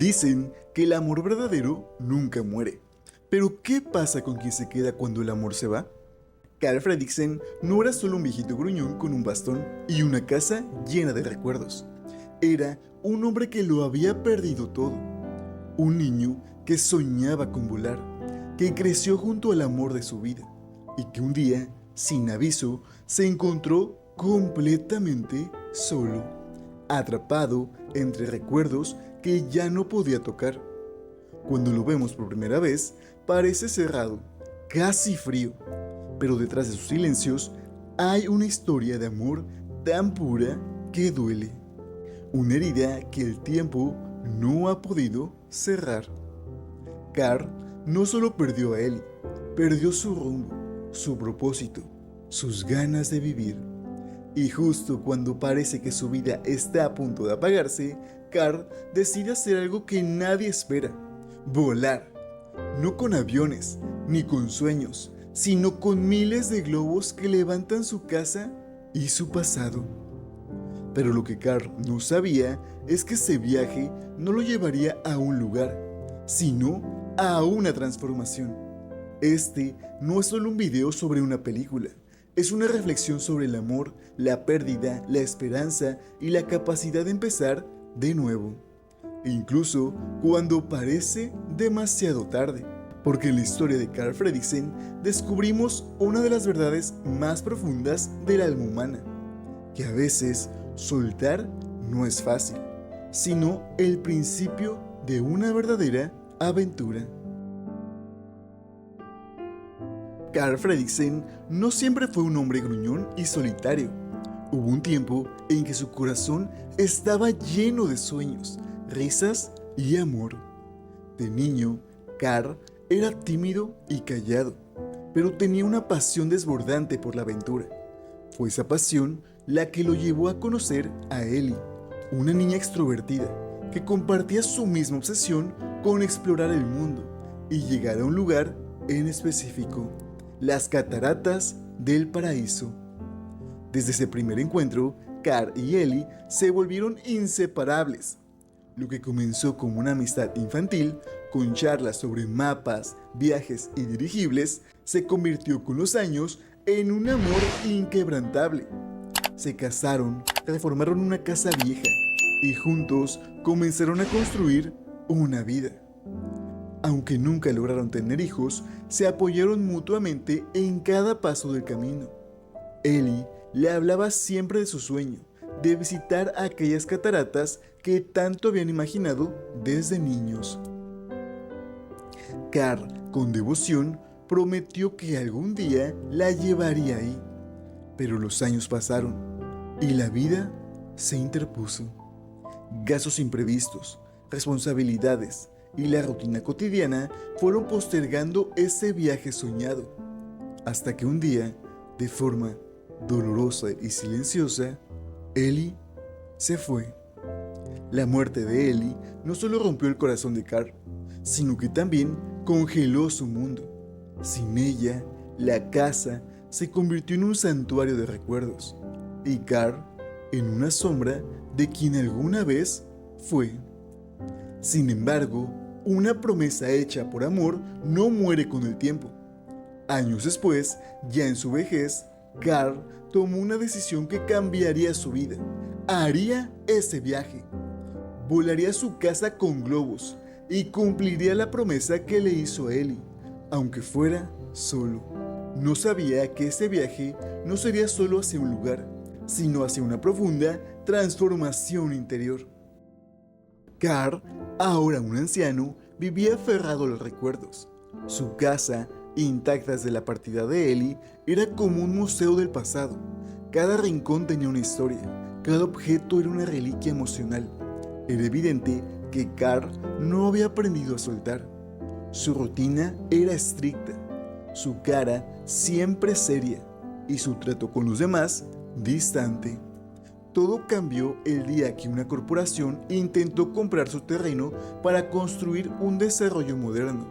Dicen que el amor verdadero nunca muere. Pero ¿qué pasa con quien se queda cuando el amor se va? Carl Fredricksen no era solo un viejito gruñón con un bastón y una casa llena de recuerdos. Era un hombre que lo había perdido todo. Un niño que soñaba con volar, que creció junto al amor de su vida y que un día, sin aviso, se encontró completamente solo, atrapado entre recuerdos que ya no podía tocar. Cuando lo vemos por primera vez, parece cerrado, casi frío, pero detrás de sus silencios hay una historia de amor tan pura que duele. Una herida que el tiempo no ha podido cerrar. Carl no solo perdió a Ellie, perdió su rumbo, su propósito, sus ganas de vivir. Y justo cuando parece que su vida está a punto de apagarse, Carl decide hacer algo que nadie espera: volar. No con aviones, ni con sueños, sino con miles de globos que levantan su casa y su pasado. Pero lo que Carl no sabía es que ese viaje no lo llevaría a un lugar, sino a una transformación. Este no es solo un video sobre una película, es una reflexión sobre el amor, la pérdida, la esperanza y la capacidad de empezar de nuevo. Incluso cuando parece demasiado tarde. Porque en la historia de Carl Fredricksen descubrimos una de las verdades más profundas del alma humana, que a veces soltar no es fácil, sino el principio de una verdadera aventura. Carl Fredricksen no siempre fue un hombre gruñón y solitario. Hubo un tiempo en que su corazón estaba lleno de sueños, risas y amor. De niño, Carl era tímido y callado, pero tenía una pasión desbordante por la aventura. Fue esa pasión la que lo llevó a conocer a Ellie, una niña extrovertida que compartía su misma obsesión con explorar el mundo y llegar a un lugar en específico: las cataratas del paraíso. Desde ese primer encuentro, Carl y Ellie se volvieron inseparables. Lo que comenzó como una amistad infantil, con charlas sobre mapas, viajes y dirigibles, se convirtió con los años en un amor inquebrantable. Se casaron, reformaron una casa vieja y juntos comenzaron a construir una vida. Aunque nunca lograron tener hijos, se apoyaron mutuamente en cada paso del camino. Ellie le hablaba siempre de su sueño, de visitar aquellas cataratas que tanto habían imaginado desde niños. Carl, con devoción, prometió que algún día la llevaría ahí. Pero los años pasaron y la vida se interpuso. Gastos imprevistos, responsabilidades y la rutina cotidiana fueron postergando ese viaje soñado, hasta que un día, de forma dolorosa y silenciosa, Ellie se fue. La muerte de Ellie no solo rompió el corazón de Carl, sino que también congeló su mundo. Sin ella, la casa se convirtió en un santuario de recuerdos y Carl en una sombra de quien alguna vez fue. Sin embargo, una promesa hecha por amor no muere con el tiempo. Años después, ya en su vejez, Carl tomó una decisión que cambiaría su vida. Haría ese viaje. Volaría a su casa con globos y cumpliría la promesa que le hizo a Ellie, aunque fuera solo. No sabía que ese viaje no sería solo hacia un lugar, sino hacia una profunda transformación interior. Carl, ahora un anciano, vivía aferrado a los recuerdos. Su casa, intacta desde la partida de Ellie, era como un museo del pasado. Cada rincón tenía una historia, cada objeto era una reliquia emocional. Era evidente que Carl no había aprendido a soltar. Su rutina era estricta, su cara siempre seria y su trato con los demás distante. Todo cambió el día que una corporación intentó comprar su terreno para construir un desarrollo moderno.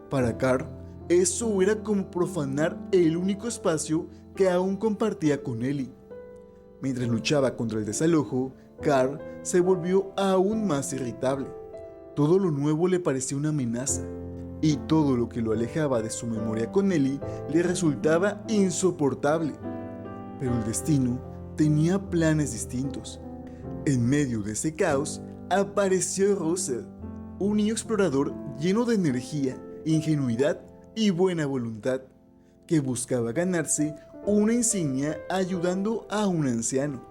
Para Carl, eso era como profanar el único espacio que aún compartía con Ellie. Mientras luchaba contra el desalojo, Carl se volvió aún más irritable. Todo lo nuevo le parecía una amenaza, y todo lo que lo alejaba de su memoria con Ellie le resultaba insoportable. Pero el destino tenía planes distintos. En medio de ese caos, apareció Russell, un niño explorador lleno de energía, ingenuidad y buena voluntad, que buscaba ganarse una insignia ayudando a un anciano.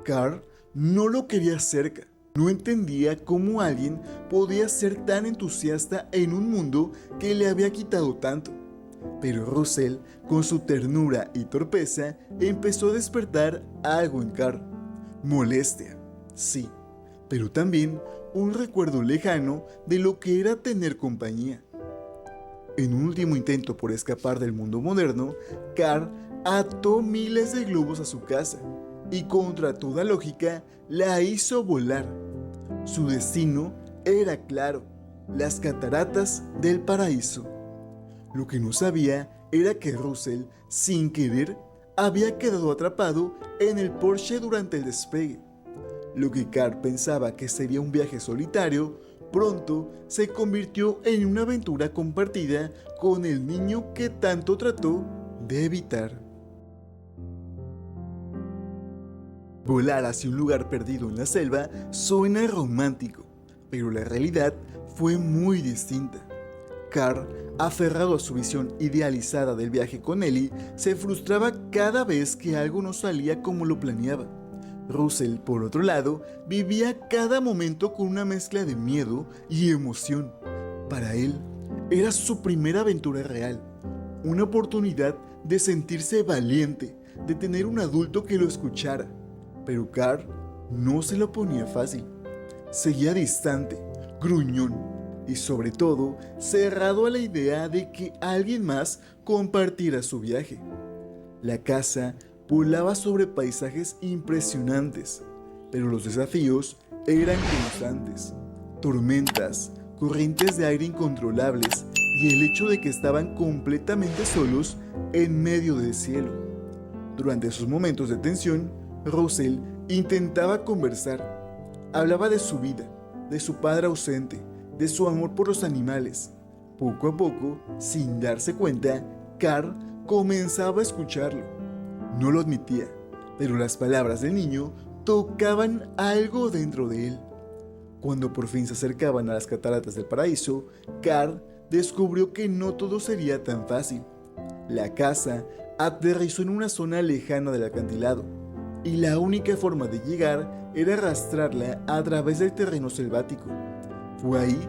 Carl no lo quería cerca. No entendía cómo alguien podía ser tan entusiasta en un mundo que le había quitado tanto. Pero Russell, con su ternura y torpeza, empezó a despertar algo en Carl. Molestia, sí, pero también un recuerdo lejano de lo que era tener compañía. En un último intento por escapar del mundo moderno, Carl ató miles de globos a su casa y contra toda lógica la hizo volar. Su destino era claro: las cataratas del paraíso. Lo que no sabía era que Russell, sin querer, había quedado atrapado en el Porsche durante el despegue. Lo que Carl pensaba que sería un viaje solitario, pronto se convirtió en una aventura compartida con el niño que tanto trató de evitar. Volar hacia un lugar perdido en la selva suena romántico, pero la realidad fue muy distinta. Carl, aferrado a su visión idealizada del viaje con Ellie, se frustraba cada vez que algo no salía como lo planeaba. Russell, por otro lado, vivía cada momento con una mezcla de miedo y emoción. Para él, era su primera aventura real, una oportunidad de sentirse valiente, de tener un adulto que lo escuchara. Pero Carl no se lo ponía fácil. Seguía distante, gruñón y sobre todo cerrado a la idea de que alguien más compartiera su viaje. La casa volaba sobre paisajes impresionantes, pero los desafíos eran constantes. Tormentas, corrientes de aire incontrolables y el hecho de que estaban completamente solos en medio del cielo. Durante esos momentos de tensión, Russell intentaba conversar. Hablaba de su vida, de su padre ausente, de su amor por los animales. Poco a poco, sin darse cuenta, Carl comenzaba a escucharlo. No lo admitía, pero las palabras del niño tocaban algo dentro de él. Cuando por fin se acercaban a las cataratas del paraíso, Carl descubrió que no todo sería tan fácil. La casa aterrizó en una zona lejana del acantilado, y la única forma de llegar era arrastrarla a través del terreno selvático. Fue ahí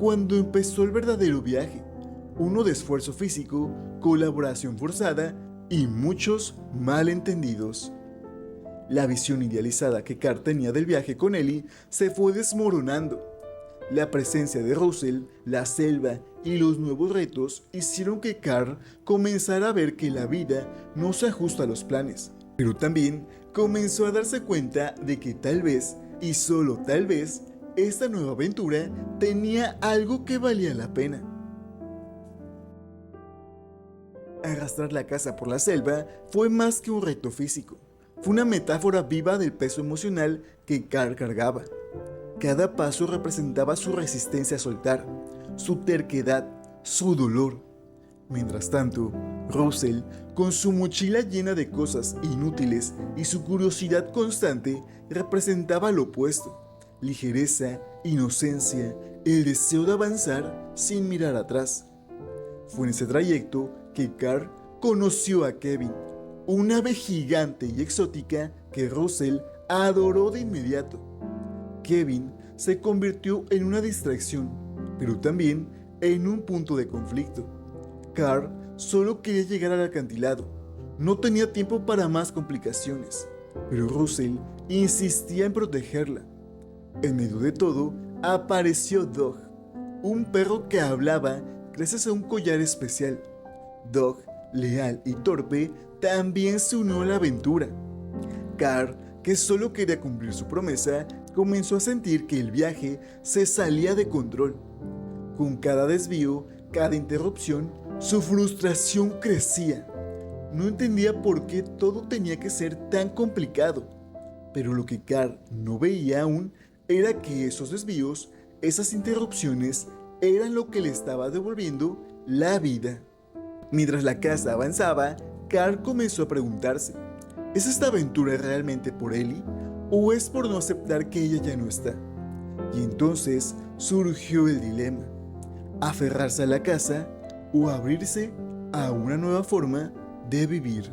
cuando empezó el verdadero viaje, uno de esfuerzo físico, colaboración forzada y muchos malentendidos. La visión idealizada que Carl tenía del viaje con Ellie se fue desmoronando. La presencia de Russell, la selva y los nuevos retos hicieron que Carl comenzara a ver que la vida no se ajusta a los planes, pero también comenzó a darse cuenta de que tal vez, y solo tal vez, esta nueva aventura tenía algo que valía la pena. Arrastrar la casa por la selva fue más que un reto físico. Fue una metáfora viva del peso emocional que Carl cargaba. Cada paso representaba su resistencia a soltar, su terquedad, su dolor. Mientras tanto, Russell, con su mochila llena de cosas inútiles y su curiosidad constante, representaba lo opuesto: ligereza, inocencia, el deseo de avanzar sin mirar atrás. Fue en ese trayecto que Carl conoció a Kevin, un ave gigante y exótica que Russell adoró de inmediato. Kevin se convirtió en una distracción, pero también en un punto de conflicto. Carl solo quería llegar al acantilado, no tenía tiempo para más complicaciones, pero Russell insistía en protegerla. En medio de todo, apareció Dog, un perro que hablaba gracias a un collar especial. Dog, leal y torpe, también se unió a la aventura. Carl, que solo quería cumplir su promesa, comenzó a sentir que el viaje se salía de control. Con cada desvío, cada interrupción, su frustración crecía. No entendía por qué todo tenía que ser tan complicado, pero lo que Carl no veía aún era que esos desvíos esas interrupciones eran lo que le estaba devolviendo la vida. Mientras la casa avanzaba, Carl comenzó a preguntarse, ¿es esta aventura realmente por Ellie o es por no aceptar que ella ya no está? Y entonces surgió el dilema, aferrarse a la casa o abrirse a una nueva forma de vivir.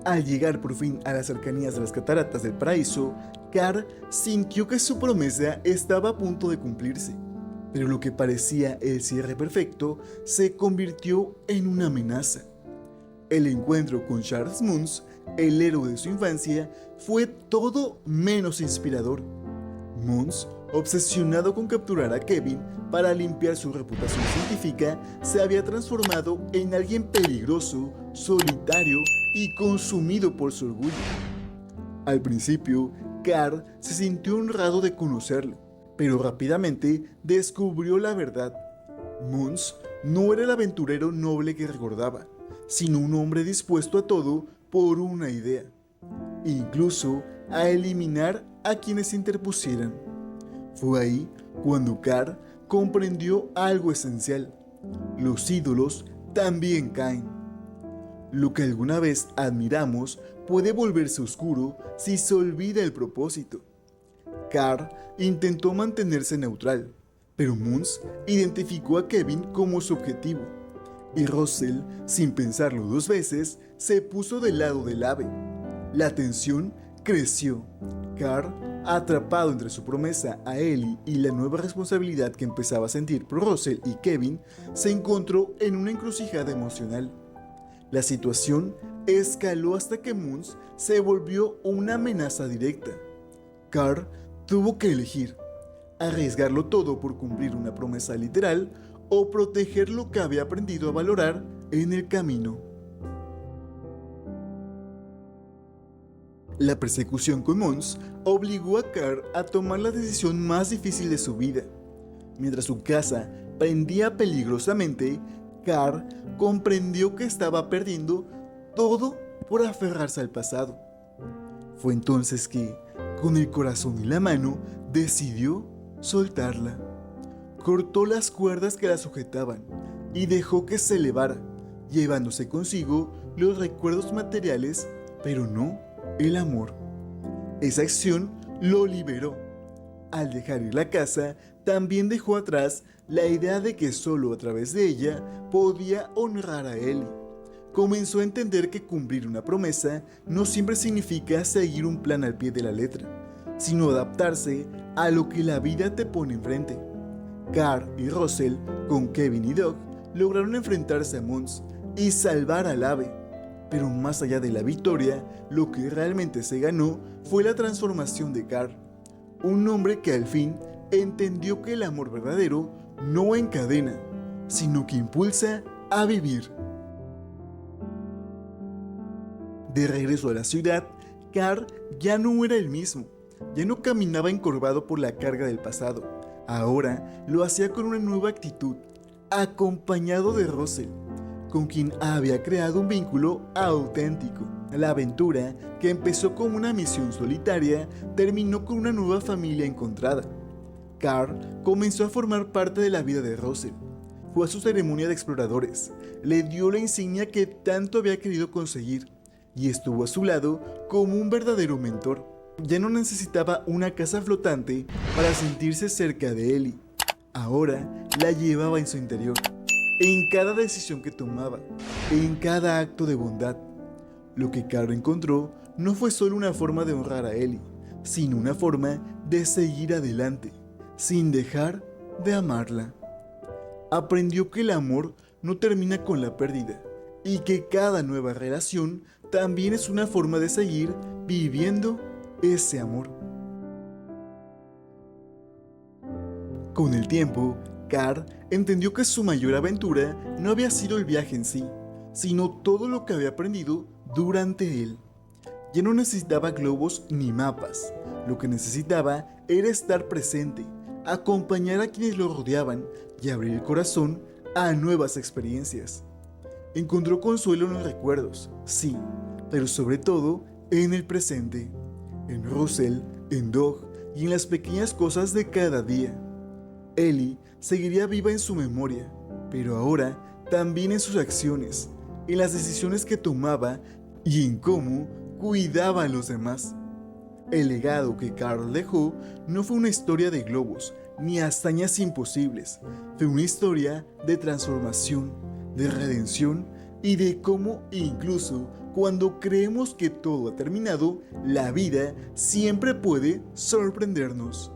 Al llegar por fin a las cercanías de las cataratas del paraíso, Carl sintió que su promesa estaba a punto de cumplirse, pero lo que parecía el cierre perfecto se convirtió en una amenaza. El encuentro con Charles Mons, el héroe de su infancia, fue todo menos inspirador. Mons, obsesionado con capturar a Kevin para limpiar su reputación científica, se había transformado en alguien peligroso, solitario y consumido por su orgullo. Al principio, Carl se sintió honrado de conocerlo, pero rápidamente descubrió la verdad. Mons no era el aventurero noble que recordaba, sino un hombre dispuesto a todo por una idea, incluso a eliminar a quienes se interpusieran. Fue ahí cuando Carl comprendió algo esencial: los ídolos también caen. Lo que alguna vez admiramos puede volverse oscuro si se olvida el propósito. Carl intentó mantenerse neutral, pero Mons identificó a Kevin como su objetivo, y Russell, sin pensarlo dos veces, se puso del lado del ave. La tensión creció. Carl, atrapado entre su promesa a Ellie y la nueva responsabilidad que empezaba a sentir por Russell y Kevin, se encontró en una encrucijada emocional. La situación escaló hasta que Mons se volvió una amenaza directa. Carl tuvo que elegir: arriesgarlo todo por cumplir una promesa literal o proteger lo que había aprendido a valorar en el camino. La persecución con Mons obligó a Carl a tomar la decisión más difícil de su vida. Mientras su casa pendía peligrosamente, Carl comprendió que estaba perdiendo todo por aferrarse al pasado. Fue entonces que, con el corazón en la mano, decidió soltarla. Cortó las cuerdas que la sujetaban y dejó que se elevara, llevándose consigo los recuerdos materiales, pero no el amor. Esa acción lo liberó. Al dejar ir la casa, también dejó atrás la idea de que solo a través de ella podía honrar a Ellie. Comenzó a entender que cumplir una promesa no siempre significa seguir un plan al pie de la letra, sino adaptarse a lo que la vida te pone enfrente. Carl y Russell, con Kevin y Doug, lograron enfrentarse a Mons y salvar al ave. Pero más allá de la victoria, lo que realmente se ganó fue la transformación de Carl. Un hombre que al fin entendió que el amor verdadero no encadena, sino que impulsa a vivir. De regreso a la ciudad, Carl ya no era el mismo. Ya no caminaba encorvado por la carga del pasado. Ahora lo hacía con una nueva actitud, acompañado de Russell, con quien había creado un vínculo auténtico. La aventura, que empezó como una misión solitaria, terminó con una nueva familia encontrada. Carl comenzó a formar parte de la vida de Russell. Fue a su ceremonia de exploradores, le dio la insignia que tanto había querido conseguir y estuvo a su lado como un verdadero mentor. Ya no necesitaba una casa flotante para sentirse cerca de Ellie. Ahora la llevaba en su interior, en cada decisión que tomaba, en cada acto de bondad. Lo que Carl encontró no fue solo una forma de honrar a Ellie, sino una forma de seguir adelante, sin dejar de amarla. Aprendió que el amor no termina con la pérdida y que cada nueva relación también es una forma de seguir viviendo ese amor. Con el tiempo, Carl entendió que su mayor aventura no había sido el viaje en sí, sino todo lo que había aprendido durante él. Ya no necesitaba globos ni mapas. Lo que necesitaba era estar presente, acompañar a quienes lo rodeaban y abrir el corazón a nuevas experiencias. Encontró consuelo en los recuerdos, sí, pero sobre todo en el presente. en Russell, en Doug y en las pequeñas cosas de cada día. Ellie seguiría viva en su memoria, pero ahora también en sus acciones, en las decisiones que tomaba y en cómo cuidaba a los demás. El legado que Carl dejó no fue una historia de globos ni hazañas imposibles, fue una historia de transformación, de redención y de cómo incluso cuando creemos que todo ha terminado, la vida siempre puede sorprendernos.